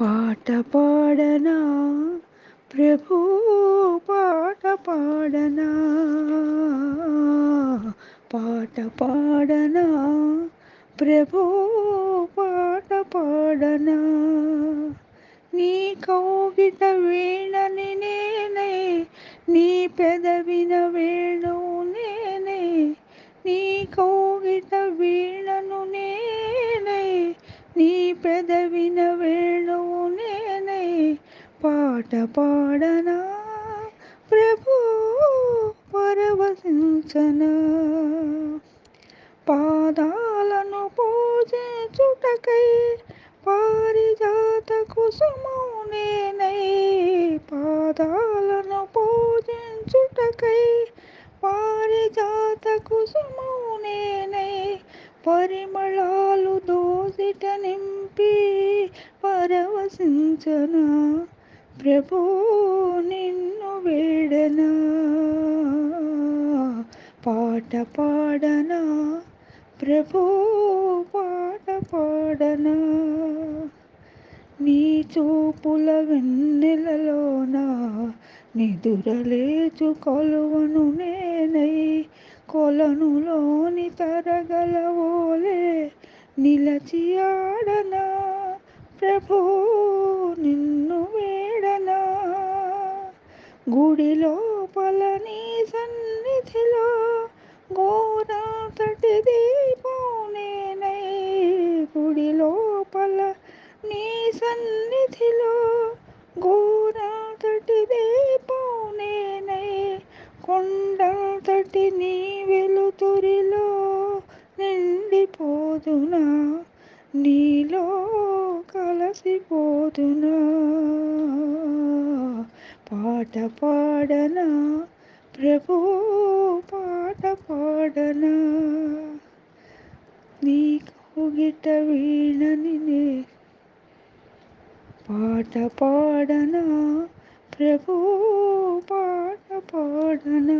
పాట పాడనా ప్రభు, పాట పాడనా, పాట పాడనా ప్రభు, పాట పాడనా. నీ కౌగిట వీణని నేనే, నీ పెదవిన వేణువు నేనే. నీ కౌగిట వీణను నేనే, నీ పెదవిన వేణువు నేనే. పాట పాడనా ప్రభు, పరవశించనా. పాదాలను పూజించుటకై పారిజాత కుసుమం నేనై. పాదాలను పూజించుటకై పారిజాత కుసుమం నేనై. పరిమళాలు దోసిట నింపి పరవశించనా ప్రభు, నిన్ను వేడనా. పాట పాడనా ప్రభు, పాట పాడనా. నీ చూపుల వెన్నెలలోన నిదురలేచు కొలువను నేనై. కొలనులోని తరగలవోలే నిలచి ఆడనా ప్రభు, నిన్ను వేడనా. గుడి లోపల నీ సన్నిధిలో గోరంతటి దీపం నేనై. గుడి లోపల నీ సన్నిధిలో గోరంతటి దీపం నేనై. కొండంతటి నీ వెలుతురిలో నిండిపోదునా, నీలో కలసిపోదునా. పాట పాడనా ప్రభు, పాట పాడనా. నీ కౌగిట వీణని నే, పాట పాడనా ప్రభు, పాట పాడనా.